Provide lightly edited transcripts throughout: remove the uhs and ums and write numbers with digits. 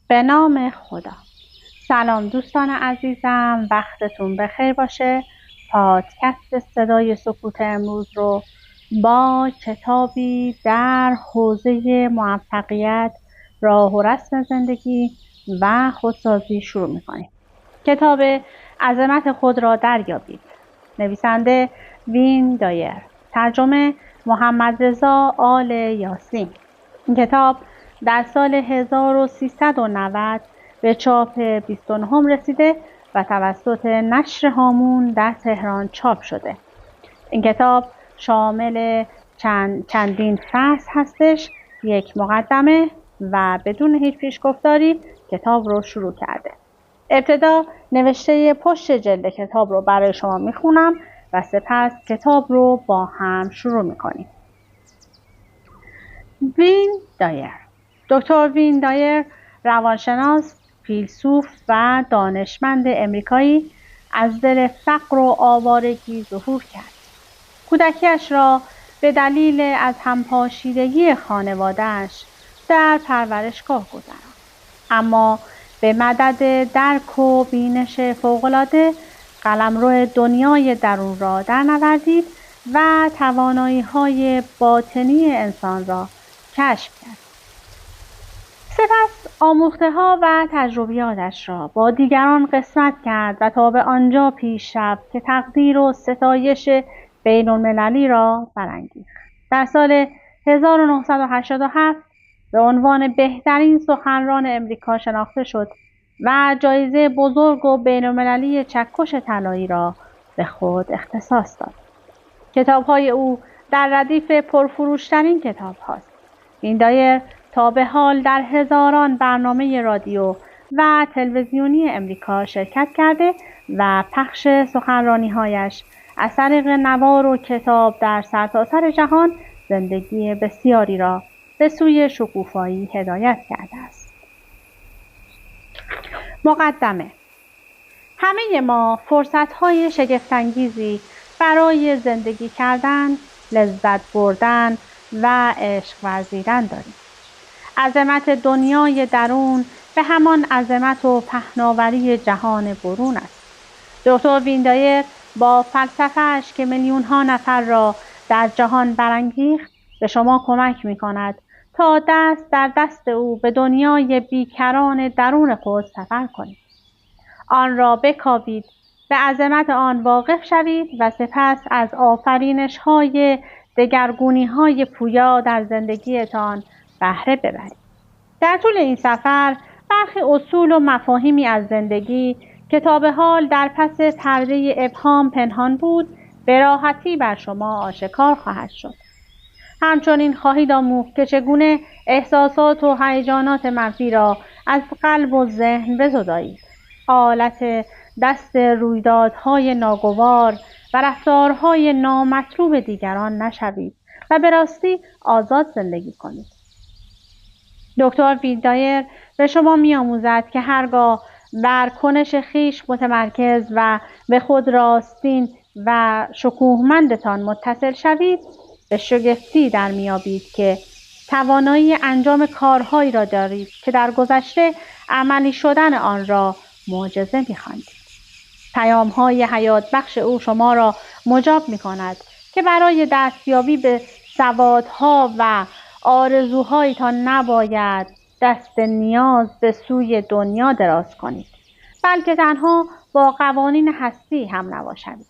به نام خدا. سلام دوستان عزیزم، وقتتون بخیر باشه. پادکست صدای سکوت امروز رو با کتابی در حوزه موفقیت، راه و رسم زندگی و خودسازی شروع میکنیم. کتاب عظمت خود را دریابید، نویسنده وین دایر، ترجمه محمد رضا آل یاسین. این کتاب در سال 1390 به چاپ 29 رسیده و توسط نشر هامون در تهران چاپ شده. این کتاب شامل چندین فصل هستش، یک مقدمه و بدون هیچ پیشگفتاری کتاب رو شروع کرده. ابتدا نوشته پشت جلد کتاب رو برای شما میخونم و سپس کتاب رو با هم شروع میکنیم. وین دایر. دکتر وین دایر روانشناس، فیلسوف و دانشمند امریکایی از دل فقر و آوارگی ظهور کرد. کودکیش را به دلیل از همپاشیدگی خانواده‌اش در پرورشگاه گذراند، اما به مدد درک و بینش فوق‌العاده قلمرو دنیای درون را درنوردید و توانایی‌های باطنی انسان را کشف کرد. سپس آموخته‌ها و تجربیاتش را با دیگران قسمت کرد و تا به آنجا پیش رفت که تقدیر و ستایش بین‌المللی را برانگیخت. در سال 1987 به عنوان بهترین سخنران امریکا شناخته شد و جایزه بزرگ و بین‌المللی چکش طلایی را به خود اختصاص داد. کتاب‌های او در ردیف پرفروش‌ترین کتاب‌هاست. وین دایر تا به حال در هزاران برنامه رادیو و تلویزیونی امریکا شرکت کرده و پخش سخنرانی‌هایش از طریق نوار و کتاب در سرتاسر جهان زندگی بسیاری را به سوی شکوفایی هدایت کرده است. مقدمه: همه ما فرصت‌های شگفت‌انگیزی برای زندگی کردن، لذت بردن و عشق ورزیدن داریم. عظمت دنیای درون به همان عظمت و پهناوری جهان برون است. دکتر وین دایر با فلسفه‌اش که میلیون‌ها نفر را در جهان برانگیخت به شما کمک می‌کند تا دست در دست او به دنیای بیکران درون خود سفر کنید. آن را بکاوید، به عظمت آن واقف شوید و سپس از آفرینش‌های دگرگونی‌های پویا در زندگیتان بهره ببرید. در طول این سفر برخی اصول و مفاهیمی از زندگی که تا به حال در پس پرده ابهام پنهان بود به راحتی بر شما آشکار خواهد شد. همچنین خواهید آموخت که چگونه احساسات و هیجانات منفی را از قلب و ذهن بزدایید، آلت دست رویدادهای ناگوار و رفتارهای نامطلوب دیگران نشوید و به راستی آزاد زندگی کنید. دکتر وین دایر به شما می‌آموزد که هرگاه بر کنش خویش متمرکز و به خود راستین و شکوهمندتان متصل شوید، به شگفتی در میابید که توانایی انجام کارهایی را دارید که در گذشته عملی شدن آن را معجزه می‌خواندید. پیام‌های حیات بخش او شما را مجاب می‌کند که برای دستیابی به سوادها و آرزوهایتان نباید دست نیاز به سوی دنیا دراز کنید، بلکه تنها با قوانین هستی هم نوا شوید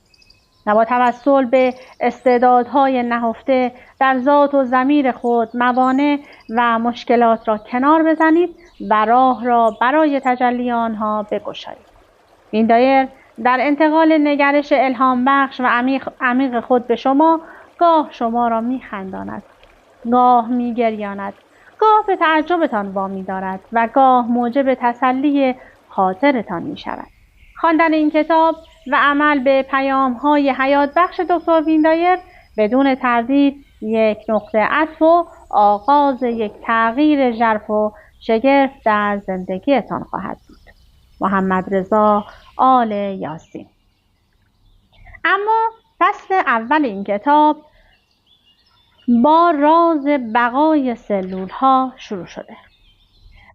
و با توسل به استعدادهای نهفته در ذات و ضمیر خود موانع و مشکلات را کنار بزنید و راه را برای تجلی آنها بگشایید. وین دایر در انتقال نگرش الهام بخش و عمیق خود به شما گاه شما را میخنداند، گاه میگریاند، گاه به تعجبتان وامی دارد و گاه موجب تسلی خاطرتان میشود. خواندن این کتاب و عمل به پیام‌های حیات بخش دکتر وین دایر بدون تردید یک نقطه عطف و آغاز یک تغییر ژرف و شگرف در زندگیتان خواهد بود. محمد رضا آل یاسین. اما فصل اول این کتاب با راز بقای سلول‌ها شروع شده.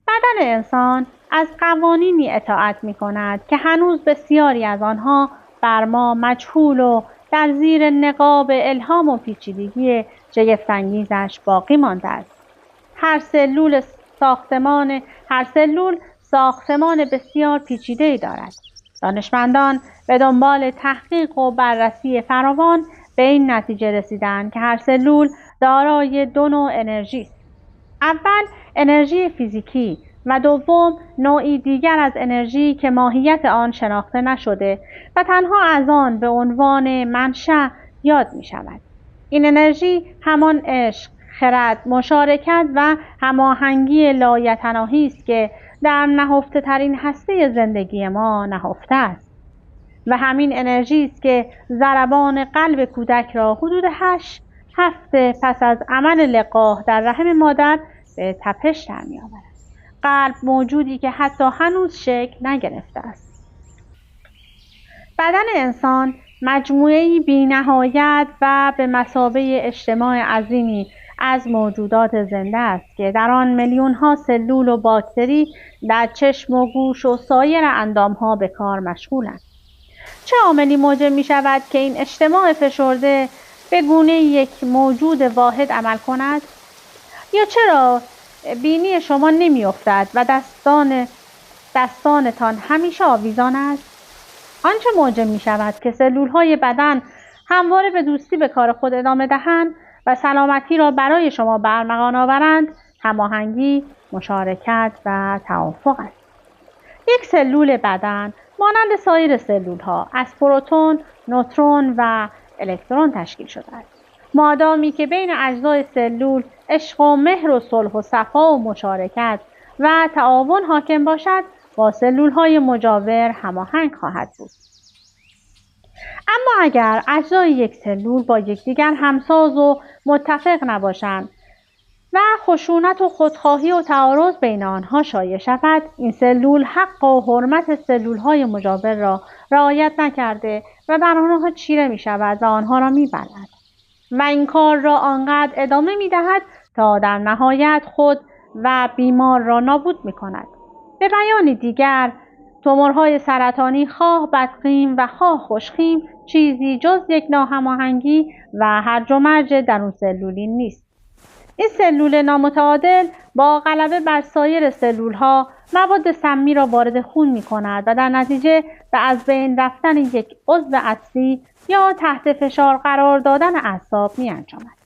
بدن انسان از قوانینی اطاعت می کند که هنوز بسیاری از آنها بر ما مجهول و در زیر نقاب الهام و پیچیدگی شگفت‌انگیزش باقی مانده است. هر سلول ساختمان بسیار پیچیده‌ای دارد. دانشمندان به دنبال تحقیق و بررسی فراوان به این نتیجه رسیدند که هر سلول دارای دو نوع انرژی است. اول انرژی فیزیکی و دوم نوعی دیگر از انرژی که ماهیت آن شناخته نشده و تنها از آن به عنوان منشأ یاد می شود. این انرژی همان عشق، خرد، مشارکت و هماهنگی لایتناهی است که در نهفته ترین هسته زندگی ما نهفته است و همین انرژی است که ضربان قلب کودک را حدود 8 هفته پس از عمل لقاح در رحم مادر به تپش در می‌آورد. قلب موجودی که حتی هنوز شکل نگرفته است. بدن انسان مجموعه‌ای بی‌نهایت و به مثابه اجتماع عظیمی از موجودات زنده است که در آن میلیون‌ها سلول و باکتری در چشم و گوش و سایر اندام‌ها به کار مشغولند. چه عاملی موجب می‌شود که این اجتماع فشرده به گونه یک موجود واحد عمل کند؟ یا چرا بینی شما نمی‌افتد و دستانتان همیشه آویزان است؟ آنچه موجب می‌شود که سلول‌های بدن همواره به دوستی به کار خود ادامه دهند و سلامتی را برای شما برمغان آورند، هماهنگی، مشارکت و توافق است. یک سلول بدن مانند سایر سلول‌ها از پروتون، نوترون و الکترون تشکیل شده است. مادامی که بین اجزای سلول عشق و مهر و صلح و صفا و مشارکت و تعاون حاکم باشد، با سلول‌های مجاور هماهنگ خواهد بود. اما اگر اجزای یک سلول با یکدیگر همساز و متفق نباشند و خشونت و خودخواهی و تعارض بین آنها شایع شود، این سلول حق و حرمت سلول‌های مجاور را رعایت نکرده و بر آنها چیره می شود و آنها را می بلعد و این کار را آنقدر ادامه می دهد تا در نهایت خود و بیمار را نابود می کند. به بیان دیگر، تومورهای سرطانی خواه بدخیم و خواه خوشخیم چیزی جز یک ناهماهنگی و هرج و مرج درون سلولی نیست. این سلول نامتعادل با غلبه بر سایر سلول‌ها مواد سمی را وارد خون می‌کند و در نتیجه به از بین رفتن یک عضو اصلی یا تحت فشار قرار دادن اعصاب می‌انجامد.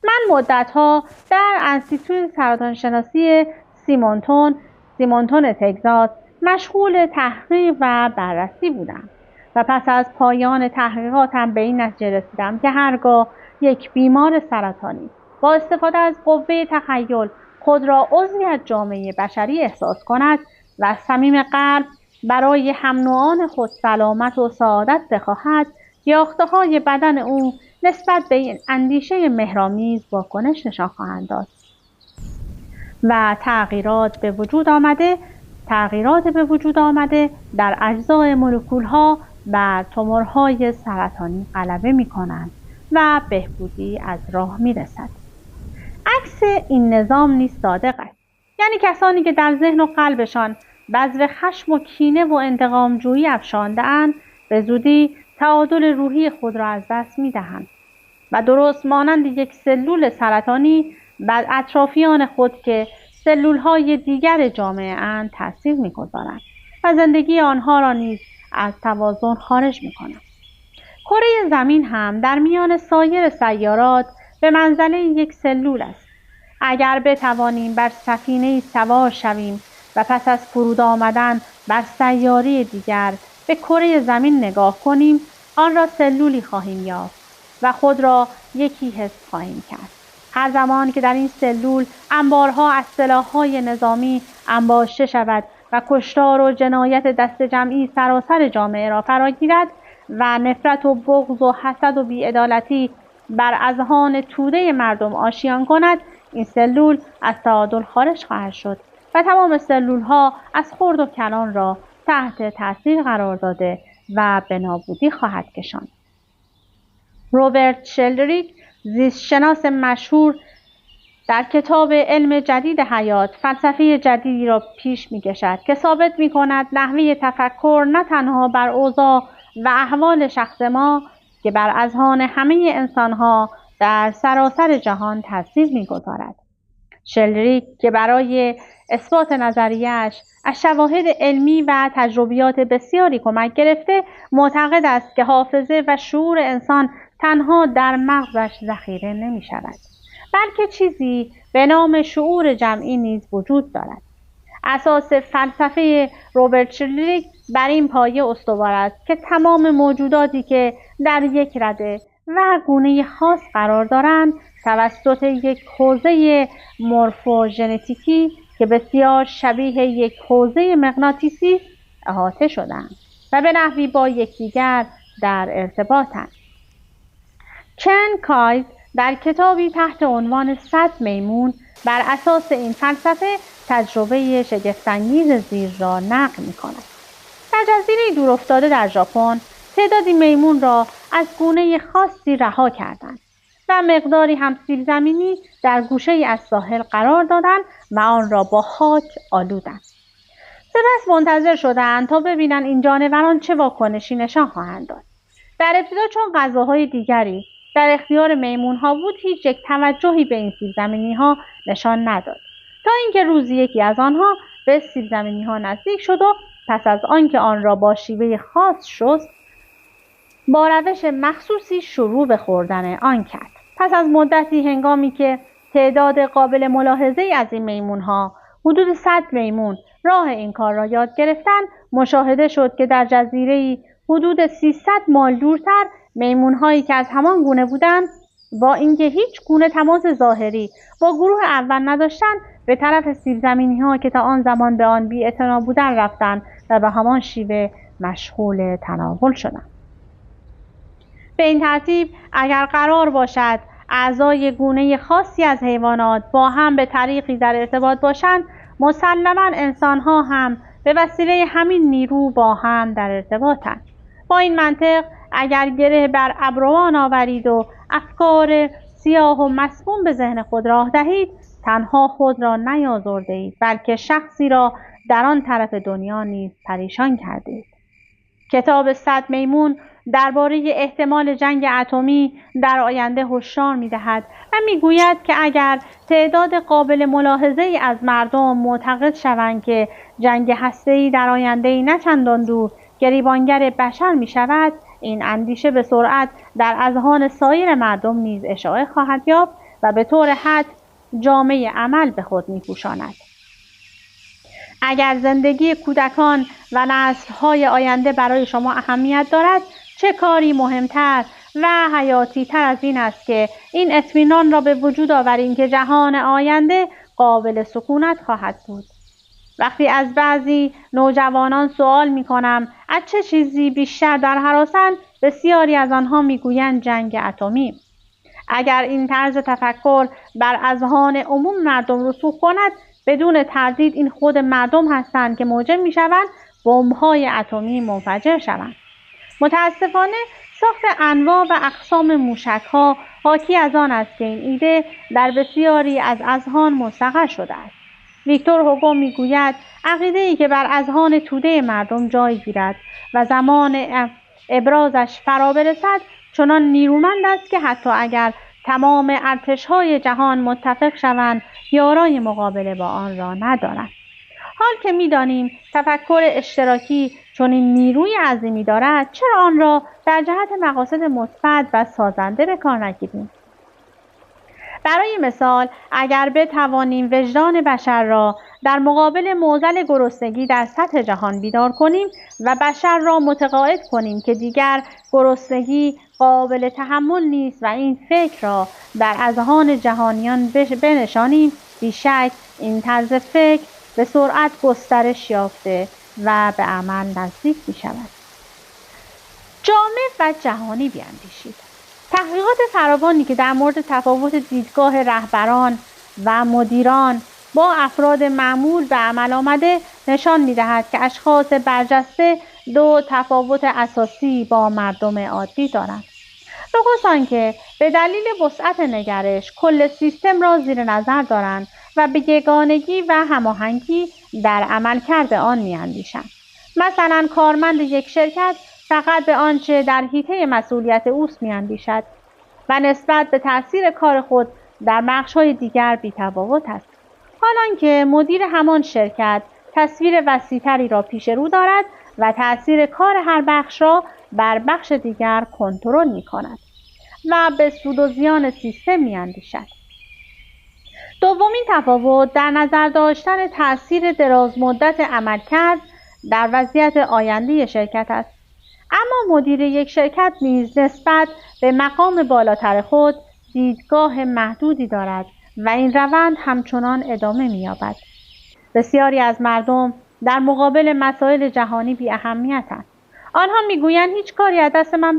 من مدت‌ها در انستیتوی سرطان شناسی سیمونتون تگزاس مشغول تحقیق و بررسی بودم و پس از پایان تحقیقاتم به این نتیجه رسیدم که هرگاه یک بیمار سرطانی با استفاده از قوه تخیل خود را عضوی از جامعه بشری احساس کند و از صمیم قلب برای هم نوعان خود سلامت و سعادت بخواهد، یافته‌های بدن او نسبت به این اندیشه مهرآمیز واکنش نشان خواهند داد و تغییرات به وجود آمده در اجزای مولکول‌ها بر تومورهای سرطانی غلبه می‌کنند و بهبودی از راه می‌رسد. عکس این نظام نیز صادق است. یعنی کسانی که در ذهن و قلبشان بذر خشم و کینه و انتقام‌جویی افشانده‌اند، به زودی تعادل روحی خود را از دست می‌دهند و درست مانند یک سلول سرطانی بر اطرافیان خود که سلول‌های دیگر جامعه اند تأثیر می‌گذارند و زندگی آنها را نیز از توازن خارج می‌کنند. کره زمین هم در میان سایر سیارات به منزله یک سلول است. اگر بتوانیم بر سفینه‌ای سوار شویم و پس از فرود آمدن بر سیاره دیگر به کره زمین نگاه کنیم، آن را سلولی خواهیم یافت و خود را یکی حس خواهیم کرد. هر زمان که در این سلول انبارها از سلاح‌های نظامی انباشته شود و کشتار و جنایت دست جمعی سراسر جامعه را فرا گیرد و نفرت و بغض و حسد و بی‌عدالتی بر اذهان توده مردم آشیان کند، این سلول از تعادل خارج خواهد شد و تمام سلول‌ها از خرد و کلان را تحت تأثیر قرار داده و به نابودی خواهد کشاند. روبرت شلدریک، زیستشناس مشهور، در کتاب علم جدید حیات فلسفه جدیدی را پیش می‌کشد که ثابت می‌کند نحوه تفکر نه تنها بر اوضاع و احوال شخص ما که بر اذهان همه انسان‌ها در سراسر جهان تاثیر می‌گذارد. شلدریک که برای اثبات نظریه‌اش از شواهد علمی و تجربیات بسیاری کمک گرفته، معتقد است که حافظه و شعور انسان تنها در مغزش ذخیره نمی‌شود، بلکه چیزی به نام شعور جمعی نیز وجود دارد. اساس فلسفه روبرت شلدریک بر این پایه استوار است که تمام موجوداتی که در یک رده و گونه خاص قرار دارند توسط یک حوزه مورفوژنتیکی که بسیار شبیه یک حوزه مغناطیسی احاطه شدند و به نحوی با یکدیگر در ارتباطند. کن کایز در کتابی تحت عنوان 100 میمون بر اساس این فلسفه تجربه شگفت‌انگیز زیر را نقل می‌کند. در جزیره دورافتاده در ژاپن تعدادی میمون را از گونه خاصی رها کردند و مقداری هم سیب زمینی در گوشه‌ای از ساحل قرار دادند و آن را با خاک آلودند. سپس منتظر شدند تا ببینند این جانوران چه واکنشی نشان خواهند داد. در ابتدا چون غذاهای دیگری در اختیار میمون‌ها بود، هیچ یک توجهی به این سیب زمینی‌ها نشان نداد، تا اینکه روزی یکی از آنها به سیب زمینی‌ها نزدیک شد و پس از آنکه آن را با شیوه خاص شست، با روش مخصوصی شروع به خوردن آن کرد. پس از مدتی هنگامی که تعداد قابل ملاحظه‌ای از این میمون‌ها، حدود 100 میمون، راه این کار را یاد گرفتند، مشاهده شد که در جزیره‌ای حدود 300 مایل دورتر میمون‌هایی که از همان گونه بودند، با اینکه هیچ گونه تماس ظاهری با گروه اول نداشتند، به طرف سیب زمینی‌ها که تا آن زمان به آن بی‌اعتنا بودند رفتند و به همان شیوه مشغول تناول شدند. به این ترتیب اگر قرار باشد اعضای گونه خاصی از حیوانات با هم به طریقی در ارتباط باشند، مسلماً انسان‌ها هم به وسیله همین نیرو با هم در ارتباطند. با این منطق اگر گره بر ابروان آورید و افکار سیاه و مسموم به ذهن خود راه دهید، تنها خود را نیازرده‌اید، بلکه شخصی را در آن طرف دنیا نیز پریشان کردید. کتاب 100 میمون درباره احتمال جنگ اتمی در آینده هشدار می‌دهد و می‌گوید که اگر تعداد قابل ملاحظه‌ای از مردم معتقد شوند که جنگ هسته‌ای در آینده نه چندان دور گریبانگر بشر می‌شود، این اندیشه به سرعت در اذهان سایر مردم نیز اشاعه خواهد یافت و به طور حتم جامعه عمل به خود می‌پوشاند. اگر زندگی کودکان و نسل‌های آینده برای شما اهمیت دارد، چه کاری مهمتر و حیاتی‌تر از این است که این اطمینان را به وجود آوریم که جهان آینده قابل سکونت خواهد بود. وقتی از بعضی نوجوانان سوال می‌کنم از چه چیزی بیشتر در هراسند، بسیاری از آنها می‌گویند جنگ اتمی. اگر این طرز تفکر بر اذهان عموم مردم رسوخ کند، بدون تردید این خود مردم هستند که موجب می‌شوند بمب‌های اتمی منفجر شوند. متاسفانه ساخت انواع و اقسام موشک‌ها حاکی از آن است که این ایده در بسیاری از اذهان مستقر شده است. ویکتور هوگو می‌گوید عقیده‌ای که بر اذهان توده مردم جای گیرد و زمان ابرازش فرا برسد چنان نیرومند است که حتی اگر تمام ارتش‌های جهان متفق شوند، یارای مقابله با آن را ندارند. حال که می‌دانیم تفکر اشتراکی چنین نیروی عظیمی دارد، چرا آن را در جهت مقاصد مثبت و سازنده به کار نگیریم؟ برای مثال، اگر بتوانیم وجدان بشر را در مقابل معضل گرسنگی در سطح جهان بیدار کنیم و بشر را متقاعد کنیم که دیگر گرسنگی قابل تحمل نیست و این فکر را در اذهان جهانیان بنشانیم، بیشک این طرز فکر به سرعت گسترش یافته و به عمل نزدیک می شود. جامع و جهانی بیاندیشید. تحقیقات فراوانی که در مورد تفاوت دیدگاه رهبران و مدیران با افراد معمول به عمل آمده نشان می‌دهد که اشخاص برجسته دو تفاوت اساسی با مردم عادی دارند. نخست آنکه به دلیل وسعت نگرش کل سیستم را زیر نظر دارند و به یگانگی و هماهنگی در عملکرد آن می‌اندیشند. مثلا کارمند یک شرکت فقط به آنچه در حیطه مسئولیت اوست می‌اندیشد و نسبت به تأثیر کار خود در بخش‌های دیگر بی‌تفاوت است. حالانکه مدیر همان شرکت تصویر وسیع‌تری را پیش رو دارد و تأثیر کار هر بخش را بر بخش دیگر کنترل می‌کند و به سود و زیان سیستم می‌اندیشد. دومین تفاوت در نظر داشتن تأثیر درازمدت عملکرد در وضعیت آینده شرکت است. اما مدیر یک شرکت نیز نسبت به مقام بالاتر خود دیدگاه محدودی دارد و این روند همچنان ادامه می‌یابد. بسیاری از مردم در مقابل مسائل جهانی بی اهمیتند. آنها میگویند هیچ کاری از دست من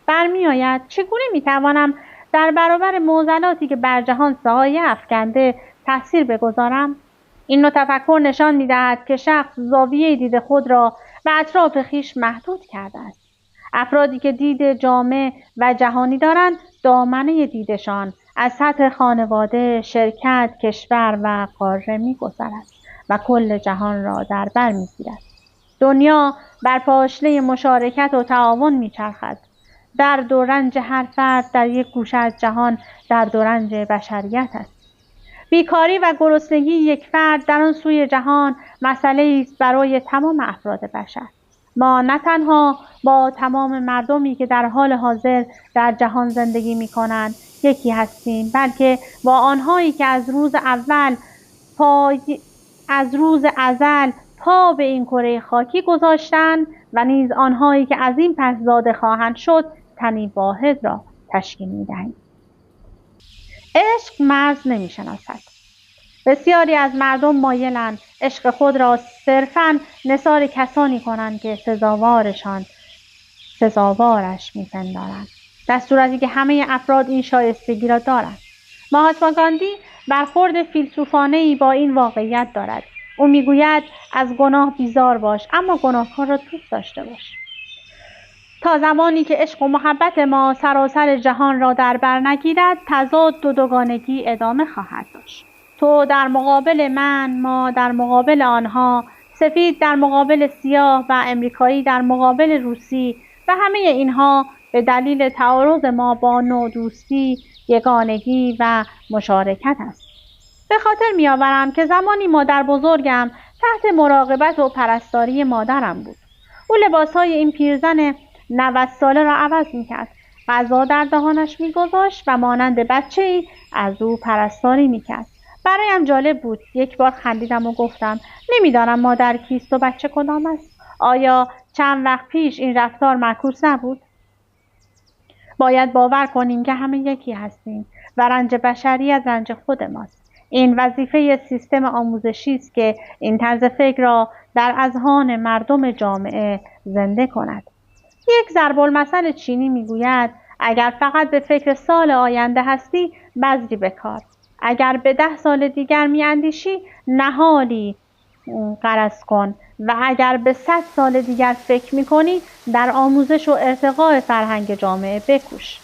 برمیآید. چگونه میتوانم در برابر معضلاتی که بر جهان سایه افکنده تأثیر بگذارم؟ این نوع تفکر نشان میدهد که شخص زاویه دید خود را به اطراف خویش محدود کرده است. افرادی که دید جامع و جهانی دارند، دامنه دیدشان از سطح خانواده، شرکت، کشور و قاره می‌گذرد و کل جهان را در بر می‌گیرد. دنیا بر پاشنه مشارکت و تعاون می‌چرخد. درد و رنج هر فرد در یک گوشه از جهان درد و رنج بشریت است. بیکاری و گرسنگی یک فرد در آن سوی جهان مسئله است برای تمام افراد بشر. ما نه تنها با تمام مردمی که در حال حاضر در جهان زندگی می‌کنند یکی هستیم، بلکه با آنهایی که از روز ازل پا به این کره خاکی گذاشتند و نیز آنهایی که از این پس زاده خواهند شد تنی واحد را تشکیل می‌دهیم. عشق مرز نمی‌شناسد. بسیاری از مردم مایلند عشق خود را صرفاً نثار کسانی کنند که سزاوارش می‌پندارند، در صورتی که همه افراد این شایستگی را دارند. مهاتما گاندی برخورد فیلسوفانه‌ای با این واقعیت دارد. او میگوید از گناه بیزار باش، اما گناهکار را دوست داشته باش. تا زمانی که عشق و محبت ما سراسر جهان را در بر نگیرد، تضاد و دوگانگی ادامه خواهد داشت. تو در مقابل من، ما در مقابل آنها، سفید در مقابل سیاه و امریکایی در مقابل روسی و همه اینها به دلیل تعارض ما با نوع دوستی، یگانگی و مشارکت است. به خاطر می‌آورم که زمانی مادر بزرگم تحت مراقبت و پرستاری مادرم بود. او لباسهای این پیرزن 90 ساله را عوض می‌کرد، غذا در دهانش می‌گذاشت و مانند بچه‌ای از او پرستاری می‌کرد. برایم جالب بود. یک بار خندیدم و گفتم نمی‌دانم مادر کیست و بچه کدام است. آیا چند وقت پیش این رفتار معکوس نبود؟ باید باور کنیم که همه یکی هستیم و رنج بشریت رنج خود ماست. این وظیفه سیستم آموزشی است که این طرز فکر را در اذهان مردم جامعه زنده کند. یک ضرب‌المثل چینی میگوید اگر فقط به فکر سال آینده هستی بذری بکار. اگر به 10 سال دیگر میاندیشی نهالی غرض کن و اگر به 100 سال دیگر فکر میکنی در آموزش و ارتقاء فرهنگ جامعه بکوش.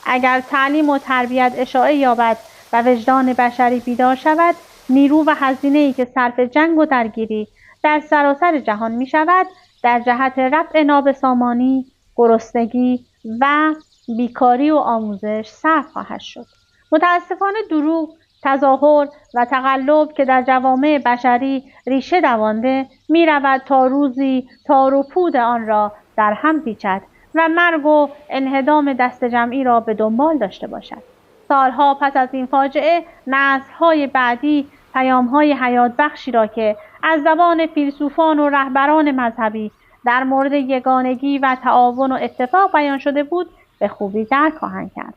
اگر تعلیم و تربیت اشاعه یابد و وجدان بشری بیدار شود، نیرو و هزینه‌ای که صرف جنگ و درگیری در سراسر جهان می شود در جهت رفع نابسامانی، گرسنگی و بیکاری و آموزش صرف خواهد شد. متاسفانه دروغ، تظاهر و تقلب که در جوامع بشری ریشه دوانده می رود تا روزی تار و پود آن را در هم پیچد و مرگ و انهدام دست جمعی را به دنبال داشته باشد. سالها پس از این فاجعه نسل‌های بعدی پیام‌های حیات بخشی را که از زبان فیلسوفان و رهبران مذهبی در مورد یگانگی و تعاون و اتفاق بیان شده بود به خوبی درک خواهند کرد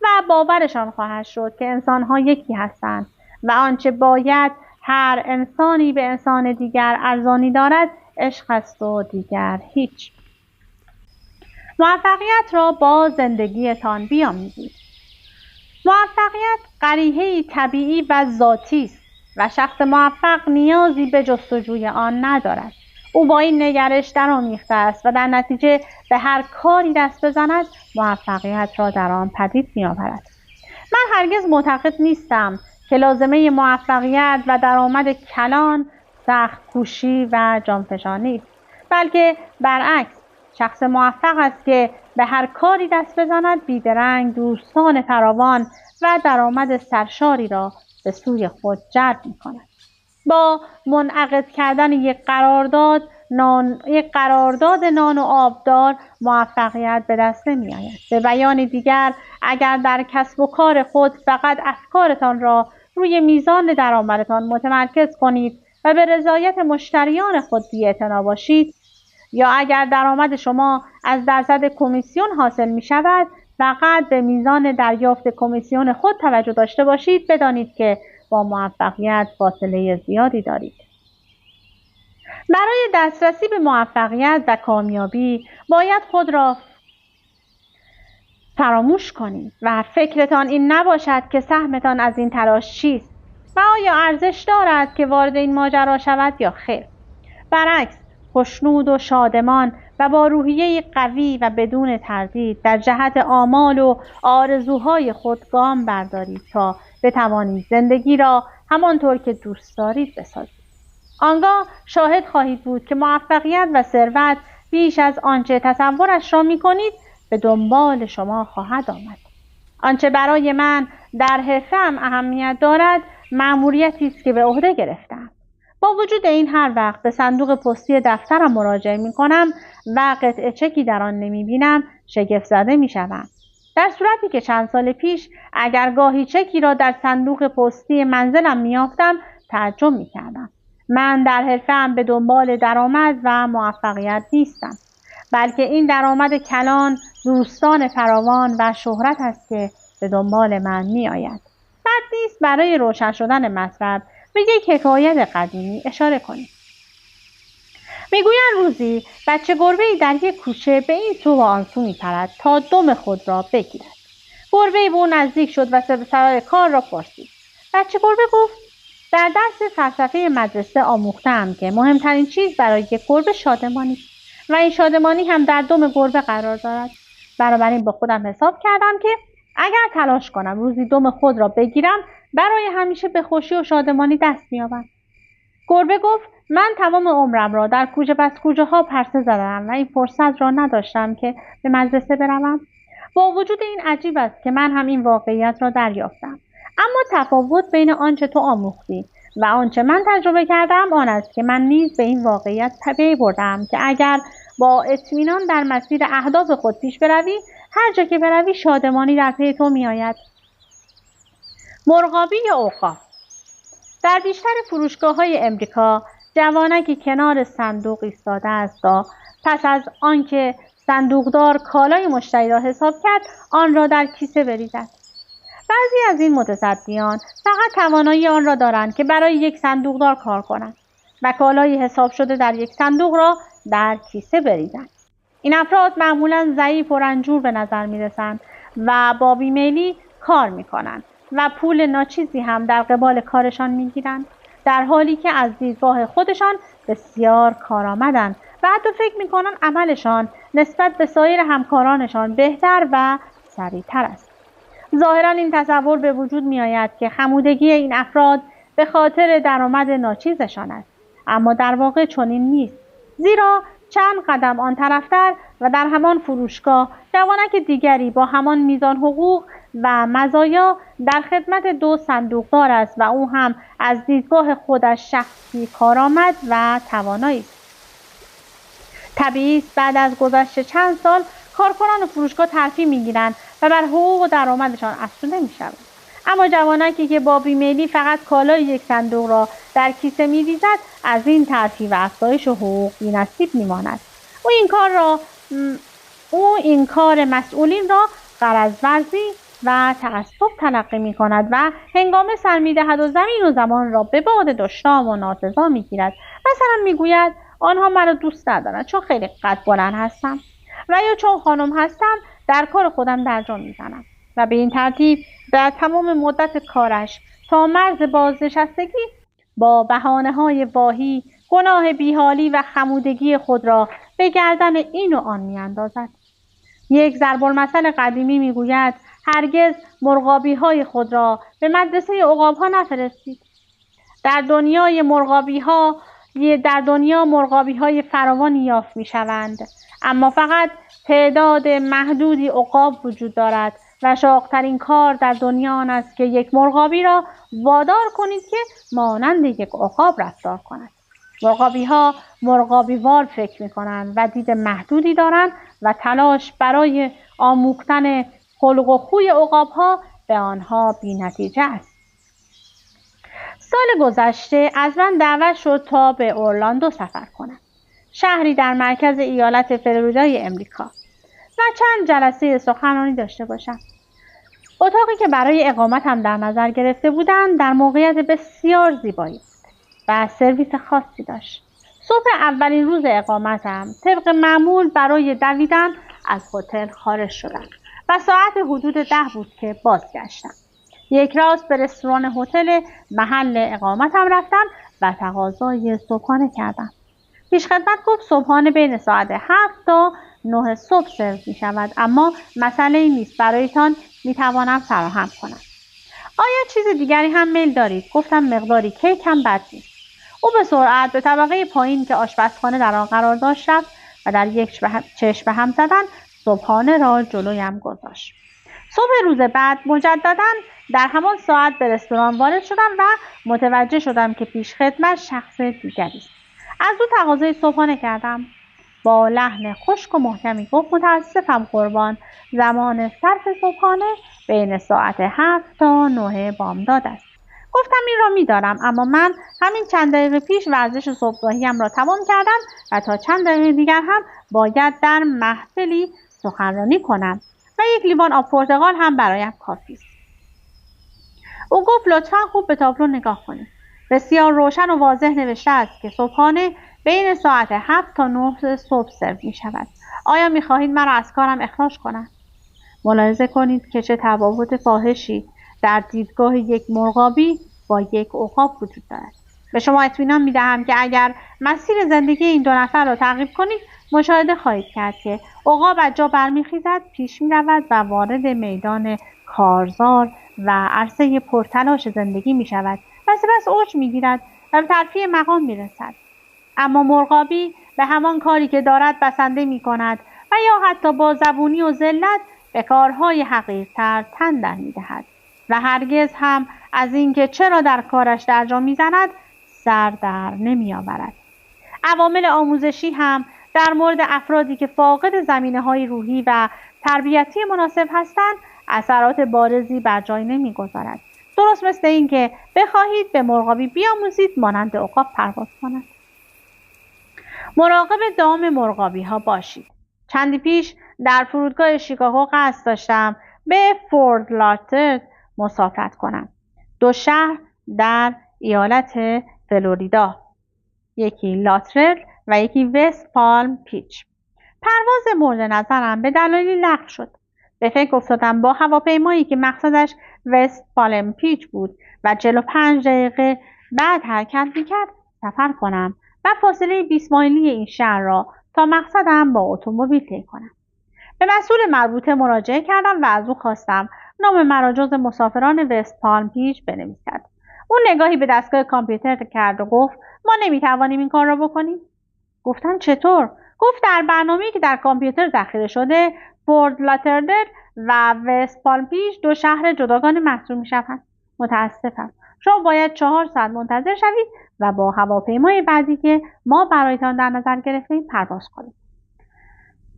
و باورشان خواهد شد که انسان‌ها یکی هستند و آنچه باید هر انسانی به انسان دیگر ارزانی دارد عشق است و دیگر هیچ. موفقیت را با زندگیتان بیاموزید. موفقیت غریحه‌ای طبیعی و ذاتی است و شخص موفق نیازی به جستجوی آن ندارد. او با این نگرش درآمیخته است و در نتیجه به هر کاری دست بزند موفقیت را در آن پدید می‌آورد. من هرگز معتقد نیستم که لازمه موفقیت و درآمد کلان سخت کوشی و جانفشانی است، بلکه برعکس، شخص موفق است که به هر کاری دست بزند بیدرنگ دوستان فراوان و درآمد سرشاری را به سوی خود جلب می‌کند. با منعقد کردن یک قرارداد نان و آبدار موفقیت به دست نمی‌آید. به بیان دیگر، اگر در کسب و کار خود فقط افکارتان را روی میزان درآمدتان متمرکز کنید و به رضایت مشتریان خود بی‌اعتنا باشید، یا اگر درآمد شما از درصد کمیسیون حاصل می شود فقط به میزان دریافت کمیسیون خود توجه داشته باشید، بدانید که با موفقیت فاصله زیادی دارید. برای دسترسی به موفقیت و کامیابی باید خود را فراموش کنید و فکرتان این نباشد که سهمتان از این تلاش چیست و آیا ارزش دارد که وارد این ماجرا شود یا خیر. برعکس، خوشنود و شادمان و با روحیه قوی و بدون تردید در جهت آمال و آرزوهای خود گام بردارید تا بتوانید زندگی را همانطور که دوست دارید بسازید. آنگاه شاهد خواهید بود که موفقیت و ثروت بیش از آنچه تصورش را می‌کنید به دنبال شما خواهد آمد. آنچه برای من در حرفه‌ام اهمیت دارد مأموریتی است که به عهده گرفتم. با وجود این هر وقت به صندوق پستی دفترم مراجعه می‌کنم و قطعه چکی در آن نمی‌بینم شگفت زده می‌شوم. در صورتی که چند سال پیش اگر گاهی چکی را در صندوق پستی منزلم می‌یافتم تعجب می‌کردم. من در حرفه‌ام به دنبال درآمد و موفقیت نیستم، بلکه این درآمد کلان، دوستان فراوان و شهرت است که به دنبال من می‌آید. بد نیست برای روشن شدن مطلب به یک حکایت قدیمی اشاره کنیم. میگویند روزی بچه گربه‌ای در یک کوچه به این سو و آن سو می‌پرد تا دم خود را بگیرد. گربه‌ای به او نزدیک شد و سر کار را پرسید. بچه گربه گفت: در درس فلسفه مدرسه آموختم که مهمترین چیز برای یک گربه شادمانی است و این شادمانی هم در دم گربه قرار دارد. بنابراین با خودم حساب کردم که اگر تلاش کنم روزی دم خود را بگیرم برای همیشه به خوشی و شادمانی دست می‌یابم. گربه گفت: من تمام عمرم را در کوچه پس کوچه ها پرسه زدم و این فرصت را نداشتم که به مدرسه بروم. با وجود این عجیب است که من هم این واقعیت را دریافتم. اما تفاوت بین آنچه تو آموختی و آنچه من تجربه کردم آن است که من نیز به این واقعیت پی بردم که اگر با اطمینان در مسیر اهداف خود پیش بروی، هر جا که بروی شادمانی در پی تو میآید. مرغابی یا عقاب. در بیشتر فروشگاه‌های امریکا جوانکی کنار صندوق ایستاده است تا پس از آنکه صندوقدار کالای مشتری را حساب کرد آن را در کیسه بریزد. بعضی از این متصدیان فقط توانایی آن را دارند که برای یک صندوقدار کار کنند و کالای حساب شده در یک صندوق را در کیسه بریزند. این افراد معمولاً ضعیف و رنجور به نظر می‌رسند و با بیمیلی کار می‌کنند و پول ناچیزی هم در قبال کارشان می‌گیرند، در حالی که از دیدگاه خودشان بسیار کارآمدند و حتی فکر می‌کنند عملشان نسبت به سایر همکارانشان بهتر و سریع‌تر است. ظاهراً این تصور به وجود می‌آید که خمودگی این افراد به خاطر درآمد ناچیزشان است، اما در واقع چنین نیست، زیرا چند قدم آن طرفتر و در همان فروشگاه جوانک دیگری با همان میزان حقوق و مزایا در خدمت دو صندوقدار است و او هم از دیدگاه خودش شخصی کارآمد و توانایی است. طبیعی است بعد از گذشت چند سال کارکنان فروشگاه ترفیع می‌گیرند و بر حقوق و درآمدشان افزوده می‌شود. اما جوانکی که با بیمیلی فقط کالای یک صندوق را در کیسه می‌ریزد از این ترفیع و افزایش حقوق بی‌نصیب می‌ماند. او این کار مسئولین را غرض‌ورزی و تعصب تلقی می‌کند و هنگام سر می‌دهد و زمین و زمان را به باد دشنام و ناسزا می‌گیرد. مثلا می‌گوید آنها مرا دوست ندارند چون خیلی قد بلند هستم و یا چون خانم هستم در کار خودم درجا می‌زنم و به این ترتیب در تمام مدت کارش تا مرز بازنشستگی با بهانه‌های واهی گناه بیحالی و خمودگی خود را به گردن این و آن میاندازد. یک ضرب‌المثل قدیمی میگوید هرگز مرغابی‌های خود را به مدرسه عقاب‌ها نفرستید. در دنیا مرغابی‌های فراوانی یافت می‌شوند، اما فقط تعداد محدودی عقاب وجود دارد و شاق‌ترین کار در دنیا آن است که یک مرغابی را وادار کنید که مانند یک عقاب رفتار کند. مرغابی‌ها مرغابی‌وار فکر می‌کنند و دید محدودی دارند و تلاش برای آموختن خلق و خوی عقاب‌ها به آنها بی‌نتیجه است. سال گذشته از من دعوت شد تا به اورلاندو سفر کنم، شهری در مرکز ایالت فلوریدای امریکا، و چند جلسه سخنرانی داشته باشم. اتاقی که برای اقامتم در نظر گرفته بودند در موقعیت بسیار زیبایی بود و سرویس خاصی داشت. صبح اولین روز اقامتم طبق معمول برای دویدن از هتل خارج شدم و ساعت حدود 10 بود که بازگشتم. یک راست به رستوران هتل محل اقامتم رفتم و تقاضای صبحانه کردم. پیشخدمت گفت صبحانه بین ساعت 7 تا 9 صبح سرو می شود، اما مسئله ای نیست، برایتان می توانم فراهم کنم. آیا چیز دیگری هم میل دارید؟ گفتم مقداری کیک هم بد نیست. او به سرعت به طبقه پایین که آشپزخانه در آن قرار داشت رفت و در یک چشم به هم زدن صبحانه را جلویم گذاشت. صبح روز بعد مجددا در همان ساعت به رستوران وارد شدم و متوجه شدم که پیشخدمت شخص دیگری است. از او تقاضای صبحانه کردم. با لحن خشک و محکمی گفت متاسفم قربان، زمان صرف صبحانه بین ساعت 7 تا 9 بامداد است. گفتم این را می‌دانم، اما من همین چند دقیقه پیش ورزش صبحگاهیم را تمام کردم و تا چند دقیقه دیگر هم باید در محفلی سخنرانی کنم و یک لیوان آب پرتقال هم برایم کافی است. او گفت لطفاً خوب به تابلو نگاه کنید. بسیار روشن و واضح نوشته است که صبحانه بین ساعت 7 تا 9 صبح سرو می شود. آیا می خواهید مرا از کارم اخراج کنم؟ ملاحظه کنید که چه تفاوت فاحشی در دیدگاه یک مرغابی با یک عقاب وجود دارد. به شما اطمینان می دهم که اگر مسیر زندگی این دو نفر را تعقیب کنید مشاهده خواهید کرد که عقاب از جا برمیخیزد، پیش می رود و وارد میدان کارزار و عرصه پرتلاش زندگی می شود و سپس اوج می گیرد و به ترفیع مقام می رسد. اما مرغابی به همان کاری که دارد بسنده می کند و یا حتی با زبونی و ذلت به کارهای حقیرتر تن در می دهد و هرگز هم از اینکه چرا در کارش درجا می زند سر در نمی آورد. عوامل آموزشی هم در مورد افرادی که فاقد زمینه‌های روحی و تربیتی مناسب هستند اثرات بارزی بر جای نمی‌گذارد. درست مثل اینکه بخواهید به مرغابی بیاموزید مانند عقاب پرواز کند. مراقب دام مرغابی‌ها باشید. چندی پیش در فرودگاه شیکاگو قصد داشتم به فورت لاتردل مسافرت کنم. 2 شهر در ایالت فلوریدا، یکی لاترل و یکی وست پالم پیچ. پرواز مورد نظرم به دلایلی لغو شد. به فکر افتادم با هواپیمایی که مقصدش وست پالم پیچ بود و 45 دقیقه بعد حرکت می‌کرد سفر کنم و فاصله 20 مایلی این شهر را تا مقصدم با اتومبیل طی کنم. به مسئول مربوطه مراجعه کردم و از او خواستم نام مرا جز مسافران وست پالم پیچ بنویسد. او نگاهی به دستگاه کامپیوتر کرد و گفت ما نمیتوانیم این کار را بکنیم. گفتم چطور؟ گفت در برنامه‌ای که در کامپیوتر ذخیره شده فورت لاتردل و وست پالم پیچ 2 شهر جداگانه محسوب می‌شوند. متاسفم. شما باید 4 ساعت منتظر شوید و با هواپیمای بعدی که ما برایتان در نظر گرفتیم پرواز کنید.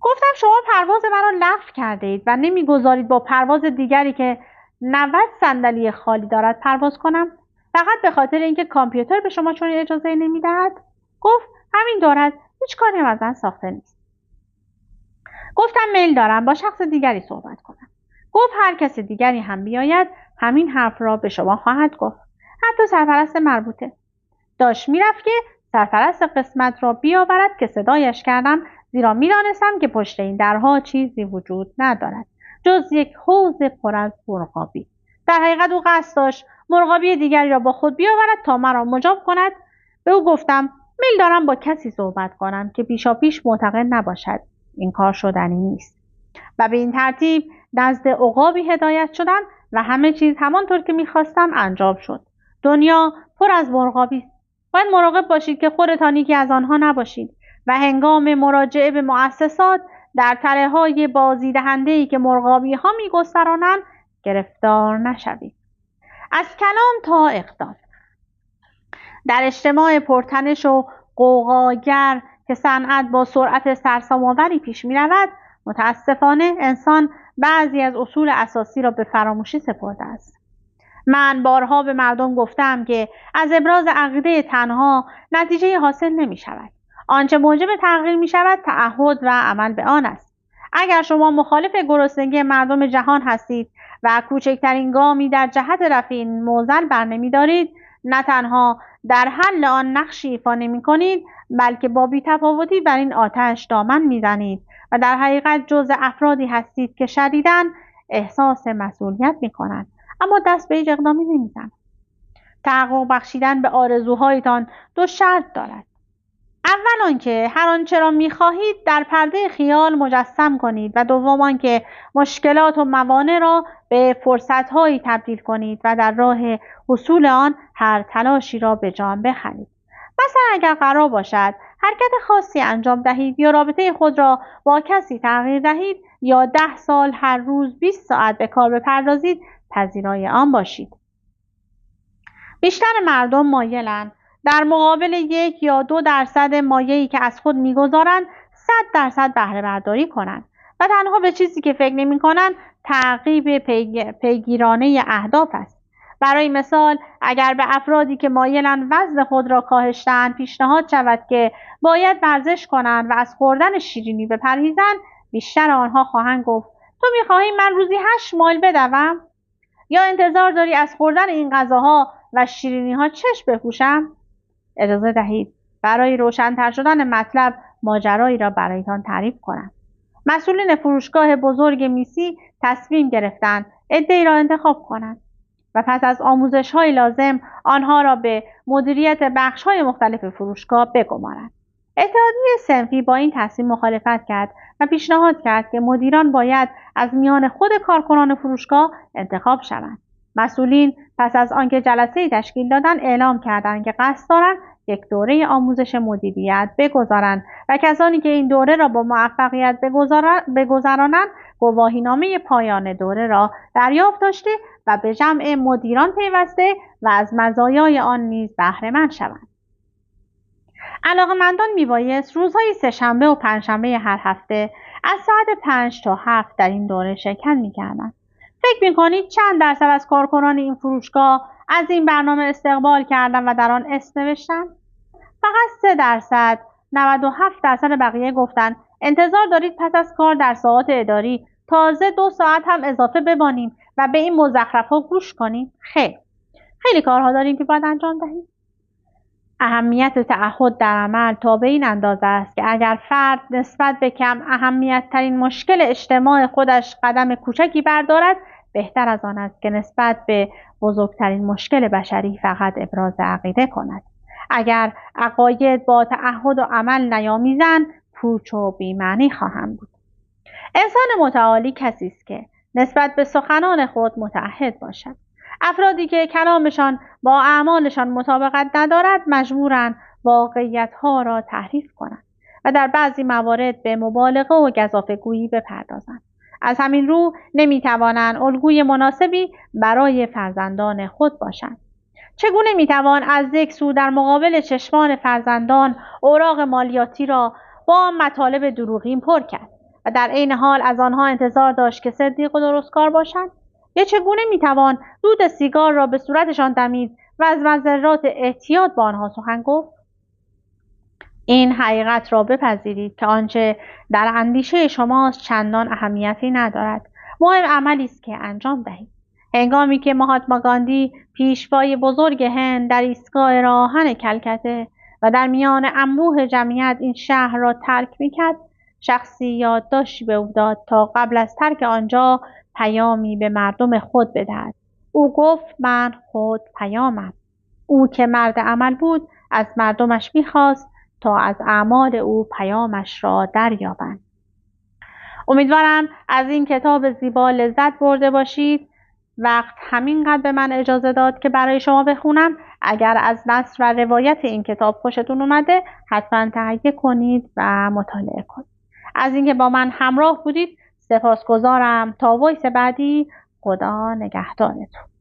گفتم شما پرواز مرا لغو کرده اید و نمیگذارید با پرواز دیگری که 90 صندلی خالی دارد پرواز کنم، فقط به خاطر اینکه کامپیوتر به شما چنین اجازه نمیدهد؟ گفت همین دارد، هیچ کاری هم از آن ساخته نیست. گفتم میل دارم با شخص دیگری صحبت کنم. گفت هر کس دیگری هم بیاید همین حرف را به شما خواهد گفت، حتی سرپرست مربوطه. داشت میرفت که سرپرست قسمت را بیاورد که صدایش کردم، زیرا میدانستم که پشت این درها چیزی وجود ندارد جز یک حوض پر از مرغابی. در حقیقت او قصد داشت مرغابی دیگری را با خود بیاورد تا مرا مجاب کند. به او گفتم میل دارم با کسی صحبت کنم که پیشاپیش معتقد نباشد این کار شدنی نیست و به این ترتیب نزد عقابی هدایت شدم و همه چیز همانطور که میخواستم انجام شد. دنیا پر از مرغابی است. باید مراقب باشید که خودتان یکی از آنها نباشید و هنگام مراجعه به مؤسسات در تله‌های بازیدهنده‌ای که مرغابی‌ها می‌گسترانند گرفتار نشوید. از کلام تا اقدام. در اجتماع پرتنش و غوغاگر که صنعت با سرعت سرسام‌آوری پیش می‌رود، متاسفانه انسان بعضی از اصول اساسی را به فراموشی سپرده است. من بارها به مردم گفتم که از ابراز عقیده تنها نتیجه حاصل نمی شود. آنچه موجب تغییر می شود تعهد و عمل به آن است. اگر شما مخالف گرسنگی مردم جهان هستید و کوچکترین گامی در جهت رفع این معضل برنمی دارید، نه تنها در حل آن نقشی ایفا نمی کنید، بلکه با بی‌تفاوتی بر این آتش دامن می زنید و در حقیقت جزء افرادی هستید که شدیداً احساس مسئولیت می کنند، اما دست به هیچ اقدامی نمی‌زنند. تحقق بخشیدن به آرزوهایتان دو شرط دارد. اول آنکه هر آنچه را می‌خواهید در پرده خیال مجسم کنید و دوم آنکه مشکلات و موانع را به فرصت‌هایی تبدیل کنید و در راه حصول آن هر تلاشی را به جان بخرید. مثلا اگر قرار باشد حرکت خاصی انجام دهید یا رابطه خود را با کسی تغییر دهید یا 10 سال هر روز 20 ساعت به کار بپردازید، پذیرای آن باشید. بیشتر مردم مایلند در مقابل 1 یا 2% مایه‌ای که از خود می‌گذارند 100% بهره برداری کنند و تنها به چیزی که فکر نمی‌کنند تعقیب پیگیرانه اهداف است. برای مثال اگر به افرادی که مایلند وزن خود را کاهش دهند پیشنهاد شود که باید ورزش کنند و از خوردن شیرینی بپرهیزند، بیشتر آنها خواهند گفت تو می‌خواهی من روزی 8 مایل بدوم؟ یا انتظار داری از خوردن این غذاها و شیرینی‌ها چشم بپوشم؟ اجازه دهید برای روشن‌تر شدن مطلب ماجرایی را برایتان تعریف کنم. مسئولین فروشگاه بزرگ میسی تصمیم گرفتند عده‌ای را انتخاب کنند و پس از آموزش‌های لازم آنها را به مدیریت بخش‌های مختلف فروشگاه بگمارند. اتحادیه صنفی با این تصمیم مخالفت کرد و پیشنهاد کرد که مدیران باید از میان خود کارکنان فروشگاه انتخاب شوند. مسئولین پس از آنکه جلسه‌ای تشکیل دادند اعلام کردند که قصد دارند یک دوره آموزش مدیریت بگذارند و کسانی که این دوره را با موفقیت بگذرانند گواهینامه پایان دوره را دریافت داشته و به جمع مدیران پیوسته و از مزایای آن نیز بهره‌مند شوند. علاقه‌مندان میبایست روزهای سه‌شنبه و پنجشنبه هر هفته از ساعت 5 تا 7 در این دوره شرکت میکردند. فکر میکنید چند درصد از کارکنان این فروشگاه از این برنامه استقبال کردند و در آن اسم نوشتند؟ فقط 3%. 97% بقیه گفتند انتظار دارید پس از کار در ساعات اداری تازه 2 ساعت هم اضافه بمانیم و به این مزخرف‌ها گوش کنیم؟ خیلی کارها داریم که باید انجام دهیم. اهمیت تعهد در عمل تا به این اندازه است که اگر فرد نسبت به کم اهمیت ترین مشکل اجتماع خودش قدم کوچکی بردارد، بهتر از آن است که نسبت به بزرگترین مشکل بشری فقط ابراز عقیده کند. اگر عقاید با تعهد و عمل نیامیزند، پوچ و بی‌معنی خواهند بود. انسان متعالی کسی است که نسبت به سخنان خود متعهد باشد. افرادی که کلامشان با اعمالشان مطابقت ندارد مجبورند واقعیت‌ها را تحریف کنند و در بعضی موارد به مبالغه و گزافه‌گویی بپردازند. از همین رو نمی‌توانند الگوی مناسبی برای فرزندان خود باشند. چگونه می‌توان از یک سو در مقابل چشمان فرزندان اوراق مالیاتی را با مطالب دروغین پر کرد و در عین حال از آنها انتظار داشت که صدیق و درستکار باشند؟ یا چگونه میتوان دود سیگار را به صورتشان دمید و از مضرات احتیاط با آنها سخن گفت؟ این حقیقت را بپذیرید که آنچه در اندیشه شماست چندان اهمیتی ندارد. مهم عملی است که انجام دهید. هنگامی که مهاتما گاندی پیشوای بزرگ هند در ایستگاه راهن کلکته و در میان انبوه جمعیت این شهر را ترک میکرد، شخصی یادداشتی به او داد تا قبل از ترک آنجا پیامی به مردم خود بدهد. او گفت من خود پیامم. او که مرد عمل بود از مردمش میخواست تا از اعمال او پیامش را دریابند. امیدوارم از این کتاب زیبا لذت برده باشید. وقت همینقدر به من اجازه داد که برای شما بخونم. اگر از نثر و روایت این کتاب خوشتون اومده حتما تهیه کنید و مطالعه کنید. از اینکه با من همراه بودید سپاسگزارم. تا وایس بعدی، خدا نگهدارتون.